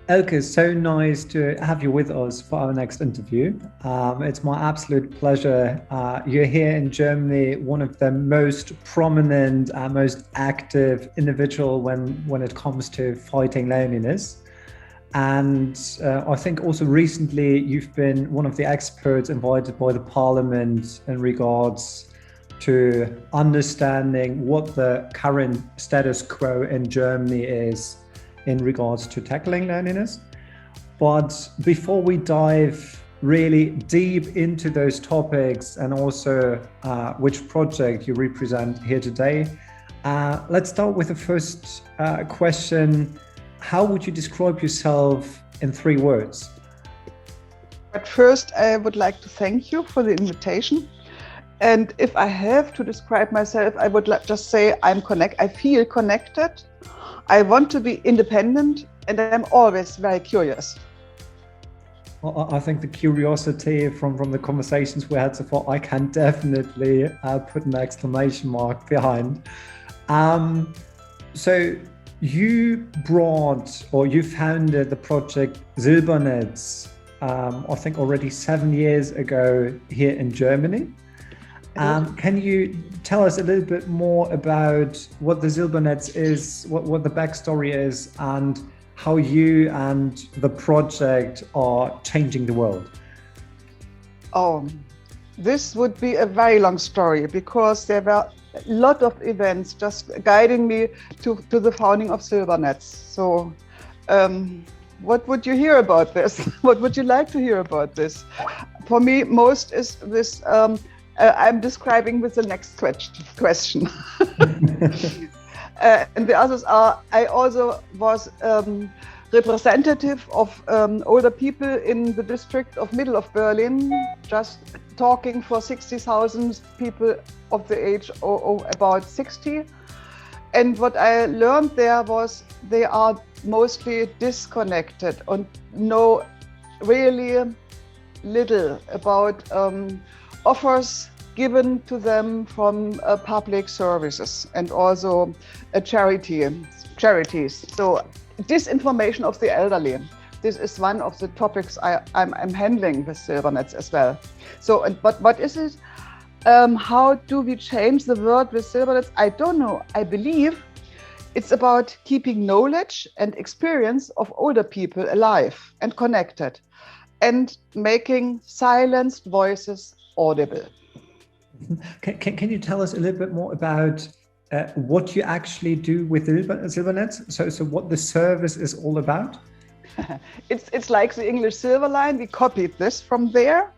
Elke, it's so nice to have you with us for our next interview. It's my absolute pleasure. You're here in Germany, one of the most prominent and most active individual when it comes to fighting loneliness. And I think also recently you've been one of the experts invited by the Parliament in regards to understanding what the current status quo in Germany is in regards to tackling loneliness. But before we dive really deep into those topics and also which project you represent here today, let's start with the first question. How would you describe yourself in 3 words? At first, I would like to thank you for the invitation. And if I have to describe myself, I would just say I feel connected. I want to be independent, and I'm always very curious. Well, I think the curiosity from the conversations we had so far, I can definitely put an exclamation mark behind. So you founded the project Silbernetz, I think already 7 years ago here in Germany. Can you tell us a little bit more about what the Silbernetz is, what the backstory is, and how you and the project are changing the world? Oh, this would be a very long story because there were a lot of events just guiding me to the founding of Silbernetz. So what would you hear about this? What would you like to hear about this? For me, most is this I'm describing with the next question. And the others are, I also was representative of older people in the district of middle of Berlin, just talking for 60,000 people of the age of about 60. And what I learned there was they are mostly disconnected and know really little about offers given to them from public services and also charities. So disinformation of the elderly. This is one of the topics I'm handling with Silbernetz as well. So, but what is it? How do we change the world with Silbernetz? I don't know. I believe it's about keeping knowledge and experience of older people alive and connected and making silenced voices audible. Can you tell us a little bit more about what you actually do with Silbernetz? So what the service is all about? It's like the English Silver Line. We copied this from there.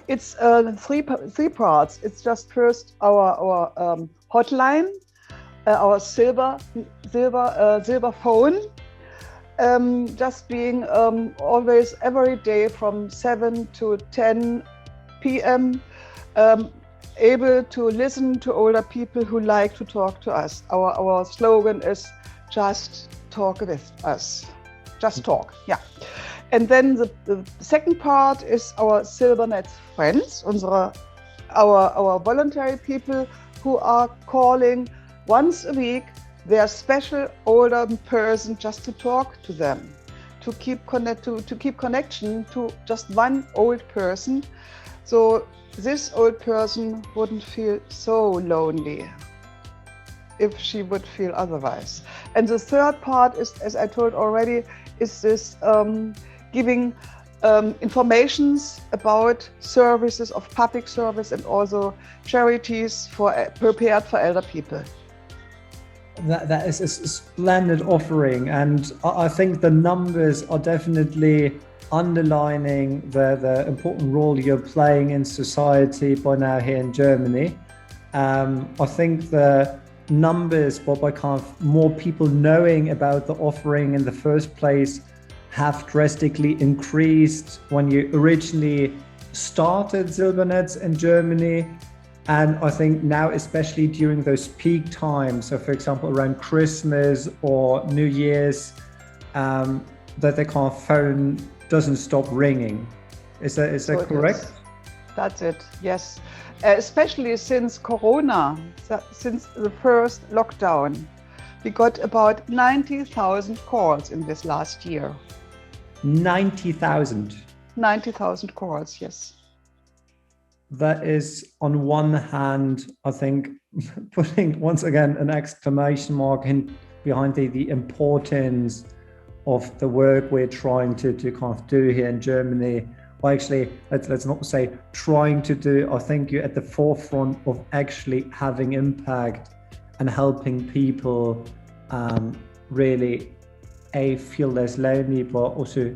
It's three parts. It's just first our hotline, our silver phone, just being always every day from 7 to 10 p.m. Able to listen to older people who like to talk to us. Our slogan is just talk with us. Just talk, yeah. And then the second part is our Silbernetz friends, our voluntary people who are calling once a week their special older person just to talk to them, to keep connection to just one old person. So this old person wouldn't feel so lonely if she would feel otherwise. And the third part is, as I told already, is this giving informations about services of public service and also charities prepared for elder people. That is a splendid offering, and I think the numbers are definitely underlining the important role you're playing in society by now here in Germany. I think the numbers, by kind of more people knowing about the offering in the first place, have drastically increased when you originally started Silbernetz in Germany. And I think now, especially during those peak times, so for example, around Christmas or New Year's, that the kind of phone doesn't stop ringing. Is that correct? That's it, yes. Especially since Corona, since the first lockdown, we got about 90,000 calls in this last year. 90,000. 90,000 calls, yes. That is, on one hand, I think, putting once again an exclamation mark behind the importance of the work we're trying to kind of do here in Germany. Well, actually, let's not say trying to do. I think you're at the forefront of actually having impact and helping people really feel less lonely, but also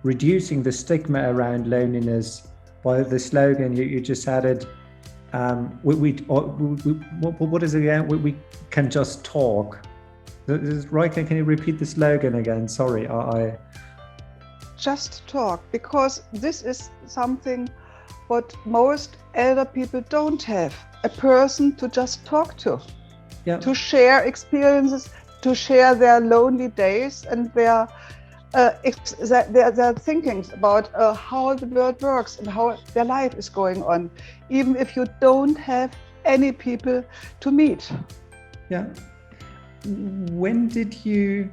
reducing the stigma around loneliness. By the slogan you just added, what is it again? We can just talk. Right? Can you repeat the slogan again? Sorry, I just talk, because this is something what most elder people don't have, a person to just talk to, to share experiences, to share their lonely days and their thinkings about how the world works and how their life is going on, even if you don't have any people to meet. Yeah. When did you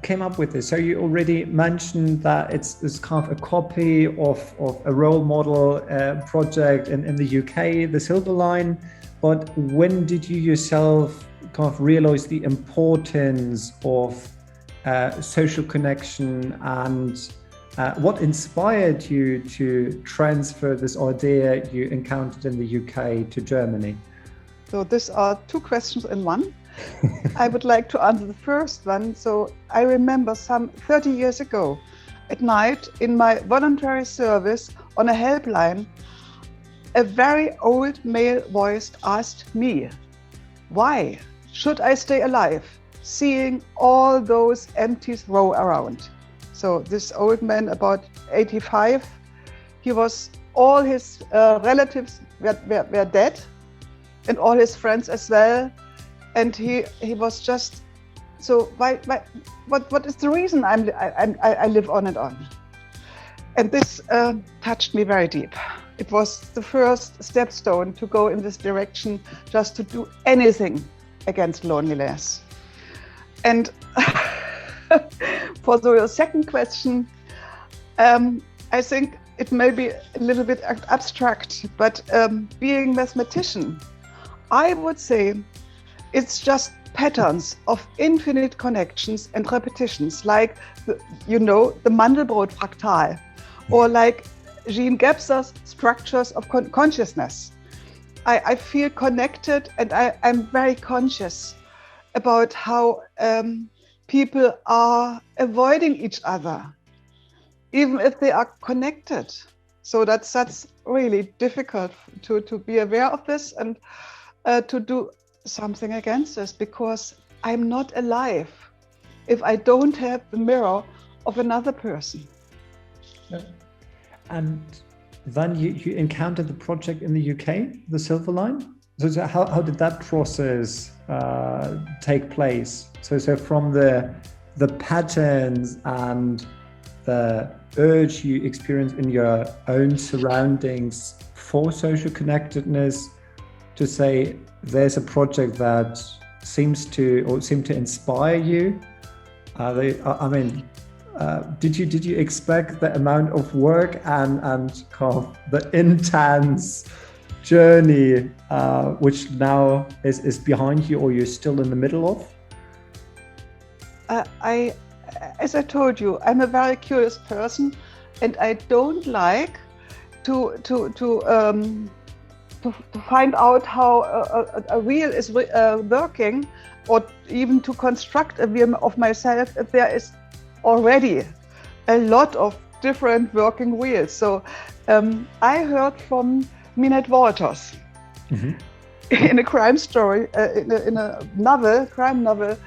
came up with this? So you already mentioned that it's kind of a copy of a role model project in the UK, the Silver Line. But when did you yourself kind of realize the importance of social connection, and what inspired you to transfer this idea you encountered in the UK to Germany? So these are two questions in one. I would like to answer the first one. So I remember some 30 years ago at night in my voluntary service on a helpline, a very old male voice asked me, why should I stay alive seeing all those empty rows around? So this old man, about 85, all his relatives were dead, and all his friends as well. And he was just, so what is the reason I live on and on? And this touched me very deep. It was the first stepstone to go in this direction, just to do anything against loneliness. And for the second question, I think it may be a little bit abstract, but being a mathematician, I would say it's just patterns of infinite connections and repetitions, like the Mandelbrot fractal, or like Jean Gebser's structures of consciousness. I feel connected, and I'm very conscious about how people are avoiding each other, even if they are connected. So that's really difficult to be aware of this and to do something against this, because I'm not alive if I don't have the mirror of another person. Yeah. And then you encountered the project in the UK, the Silver Line. So how did that process take place? So from the patterns and the urge you experience in your own surroundings for social connectedness, to say there's a project that seemed to inspire you. Did you expect the amount of work and kind of the intense journey which now is behind you, or you're still in the middle of? As I told you, I'm a very curious person, and I don't like to find out how a wheel is working, or even to construct a wheel of myself if there is already a lot of different working wheels. So I heard from Minette Walters in a crime story, in a crime novel,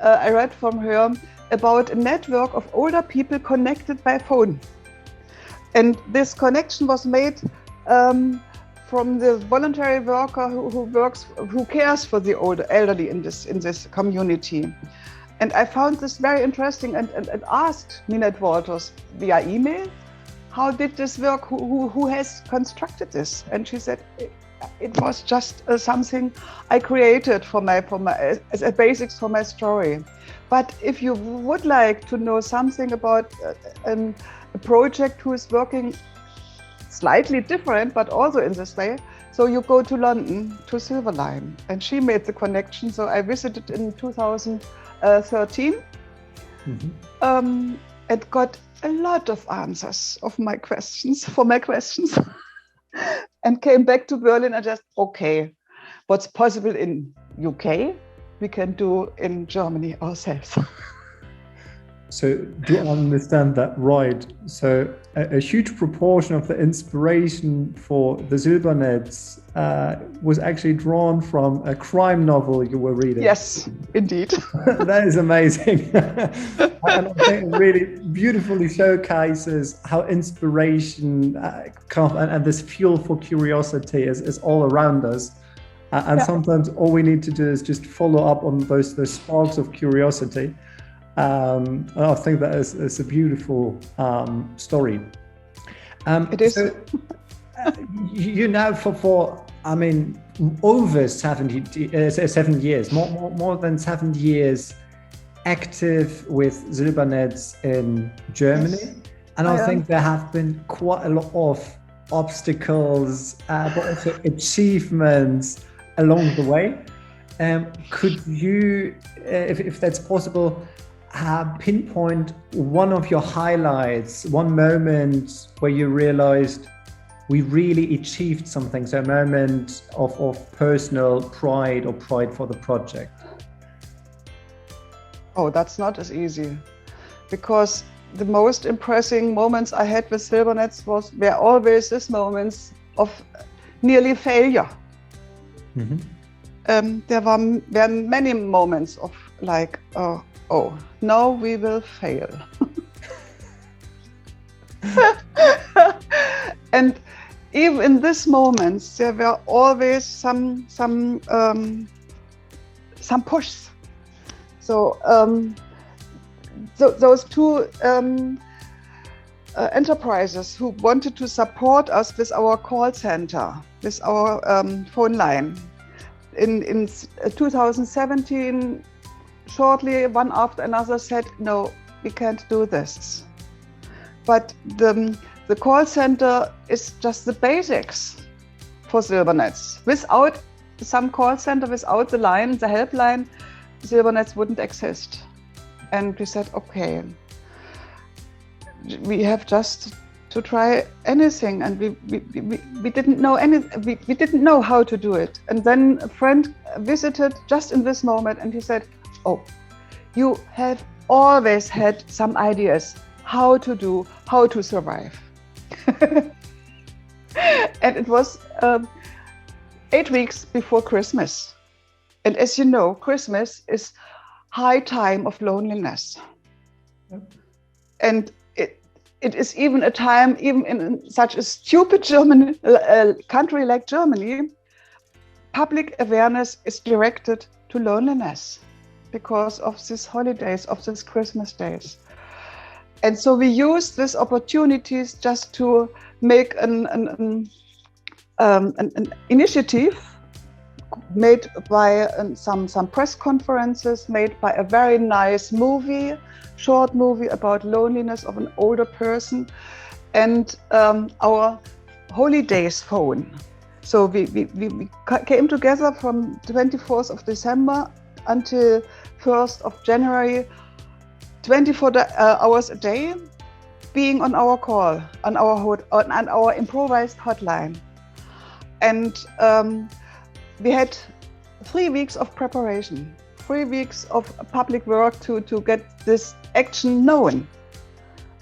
I read from her about a network of older people connected by phone. And this connection was made from the voluntary worker who cares for the elderly in this community. And I found this very interesting and asked Minette Walters via email, how did this work? Who has constructed this? And she said, it was just something I created for my as a basics for my story. But if you would like to know something about a project who is working slightly different, but also in this way, so you go to London to Silverline, and she made the connection. So I visited in 2013 and got a lot of answers for my questions, and came back to Berlin and just, okay, what's possible in UK, we can do in Germany ourselves. So do I understand that right? So a huge proportion of the inspiration for the Silbernetz was actually drawn from a crime novel you were reading. Yes, indeed. That is amazing. And I think it really beautifully showcases how inspiration and this fuel for curiosity is all around us. And sometimes all we need to do is just follow up on those sparks of curiosity. I think that is a beautiful story. It is. So, you now for I mean over 7 years, more than 7 years, active with Silbernetz in Germany, yes. And I think there have been quite a lot of obstacles, but also achievements along the way. Could you, if that's possible, pinpoint one of your highlights, one moment where you realized we really achieved something, so a moment of personal pride or pride for the project? Oh, that's not as easy, because the most impressive moments I had with Silbernetz were always these moments of nearly failure. There were many moments of like, oh, now we will fail. And even in these moments, there were always some push. So, those two enterprises who wanted to support us with our call center, with our phone line, in 2017. Shortly, one after another said, no, we can't do this. But the call center is just the basics for Silbernetz. Without some call center, without the line, the helpline, Silbernetz wouldn't exist. And we said, okay, we have just to try anything, and we didn't know we didn't know how to do it. And then a friend visited just in this moment, and he said, oh, you have always had some ideas how to survive. And it was 8 weeks before Christmas. And as you know, Christmas is high time of loneliness. And it is even a time, even in such a stupid German country like Germany, public awareness is directed to loneliness because of these holidays, of these Christmas days. And so we use these opportunities just to make an initiative made by some press conferences, made by a very nice movie, short movie about loneliness of an older person, and our holidays phone. So we came together from 24th of December until 1st of January, 24 hours a day, being on our call, on our improvised hotline. And we had 3 weeks of preparation, 3 weeks of public work to get this action known.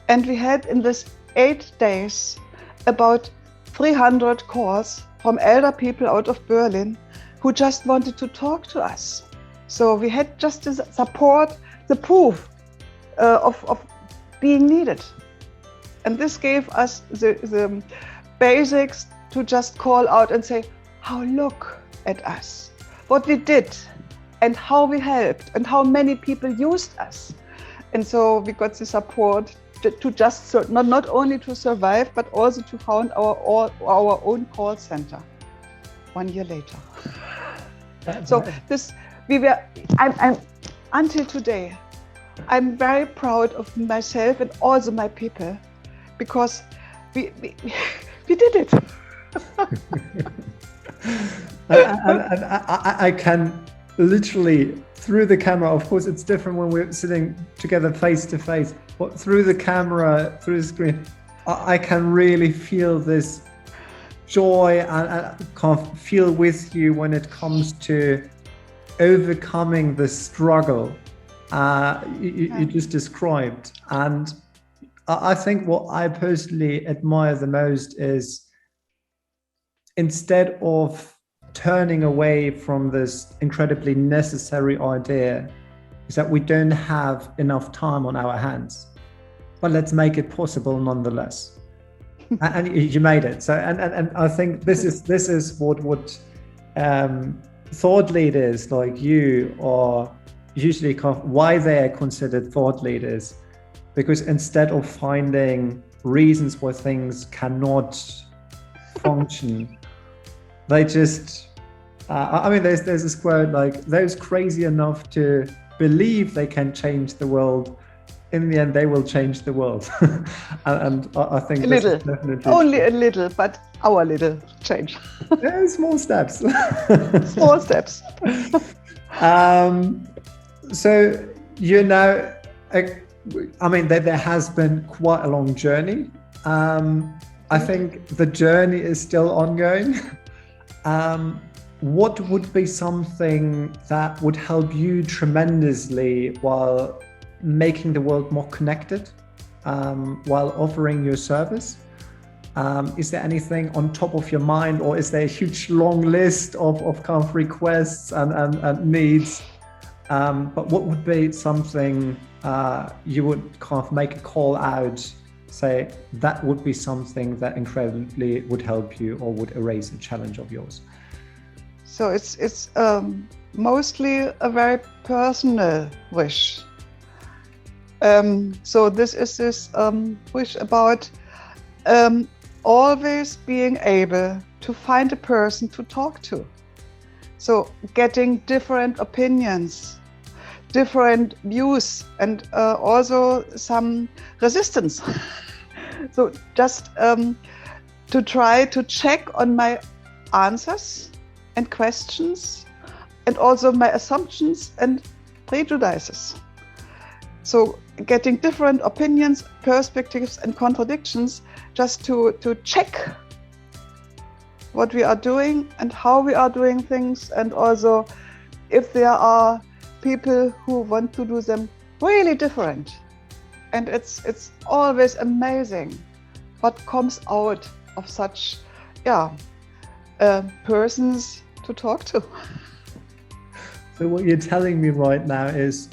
And we had in this 8 days about 300 calls from elder people out of Berlin who just wanted to talk to us. So we had just to support the proof of being needed. And this gave us the basics to just call out and say, how look at us, what we did, and how we helped, and how many people used us. And so we got the support to just not only to survive, but also to found our own call center. 1 year later. So this, I'm until today, I'm very proud of myself and also my people, because we did it. and I can literally, through the camera, of course it's different when we're sitting together face to face, but through the camera, through the screen, I can really feel this joy and kind of feel with you when it comes to overcoming the struggle you just described. And I think what I personally admire the most is, instead of turning away from this incredibly necessary idea, is that we don't have enough time on our hands, but let's make it possible nonetheless. And you made it. So, and I think this is what thought leaders like you are usually why they are considered thought leaders, because instead of finding reasons why things cannot function, they just I mean, there's this quote like, those crazy enough to believe they can change the world, in the end they will change the world. and I think a little, only a little, but our little change. Yeah, small steps. Small steps. So you know, I mean, there has been quite a long journey. I think the journey is still ongoing. What would be something that would help you tremendously while making the world more connected, while offering your service? Is there anything on top of your mind, or is there a huge long list of kind of requests and needs? But what would be something you would kind of make a call out, say that would be something that incredibly would help you or would erase a challenge of yours? So it's mostly a very personal wish. So this is this wish about always being able to find a person to talk to. So getting different opinions, different views, and also some resistance. So just to try to check on my answers and questions, and also my assumptions and prejudices. So getting different opinions, perspectives, and contradictions, just to check what we are doing and how we are doing things, and also if there are people who want to do them really different. And it's always amazing what comes out of such persons to talk to. So what you're telling me right now is,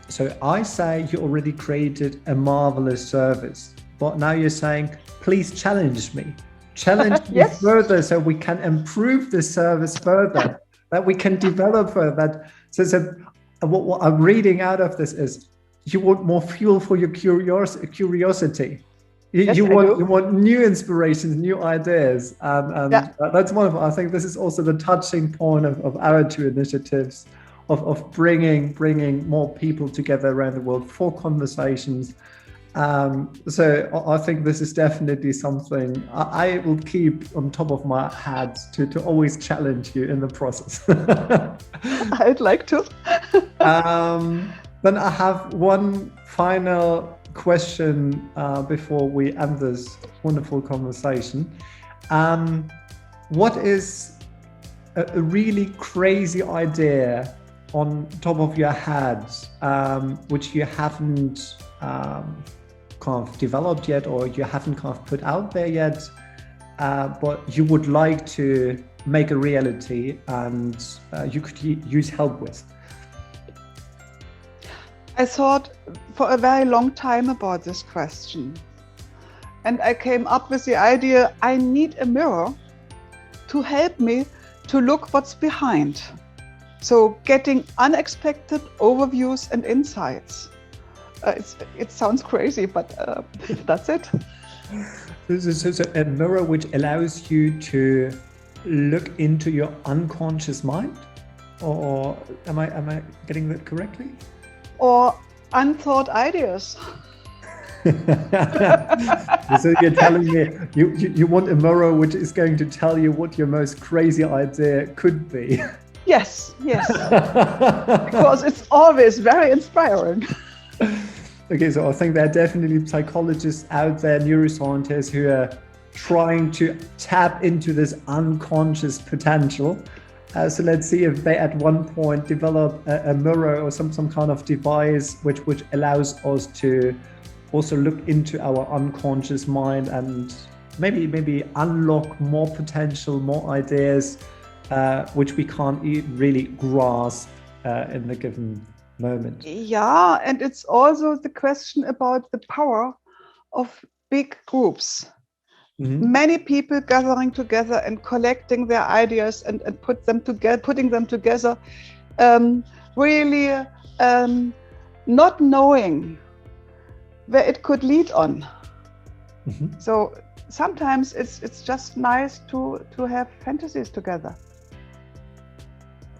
so I say you already created a marvelous service, but now you're saying, please challenge me. Challenge me Yes. further so we can improve the service further, that we can develop further. So what I'm reading out of this is, you want more fuel for your curiosity. Yes, you want new inspirations, new ideas, and Yeah. that's one of. I think this is also the touching point of our two initiatives, of bringing more people together around the world for conversations. So I think this is definitely something I will keep on top of my head to always challenge you in the process. I'd like to. Then I have one final question before we end this wonderful conversation. What is a really crazy idea on top of your head, which you haven't kind of developed yet, or you haven't kind of put out there yet, but you would like to make a reality and you could use help with? I thought for a very long time about this question, and I came up with the idea I need a mirror to help me to look what's behind. So getting unexpected overviews and insights. It sounds crazy, but that's it. So a mirror which allows you to look into your unconscious mind, or am I getting that correctly? Or unthought ideas. So you're telling me you want a mirror which is going to tell you what your most crazy idea could be? Yes, yes. Because it's always very inspiring. Okay, so I think there are definitely psychologists out there, neuroscientists, who are trying to tap into this unconscious potential. So let's see if they at one point develop a mirror or some kind of device which allows us to also look into our unconscious mind and maybe unlock more potential, more ideas, which we can't really grasp in the given moment. Yeah, and it's also the question about the power of big groups. Mm-hmm. Many people gathering together and collecting their ideas and putting them together, really not knowing where it could lead on. Mm-hmm. So sometimes it's just nice to have fantasies together.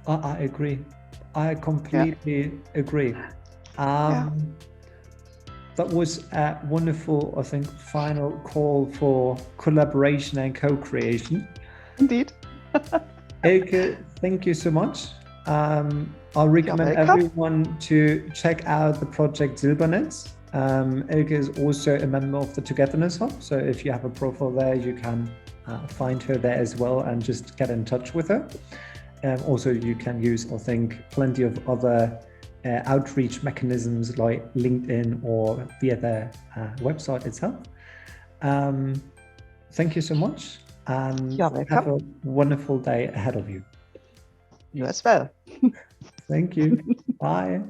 I agree. I completely agree. That was a wonderful, I think, final call for collaboration and co-creation. Indeed. Elke, thank you so much. I'll recommend everyone to check out the project Silbernetz. Elke is also a member of the Togetherness Hub. So if you have a profile there, you can find her there as well and just get in touch with her. Also, you can use, I think, plenty of other outreach mechanisms like LinkedIn or via the website itself. Thank you so much, and have a wonderful day ahead of you. You as well. Thank you. Bye.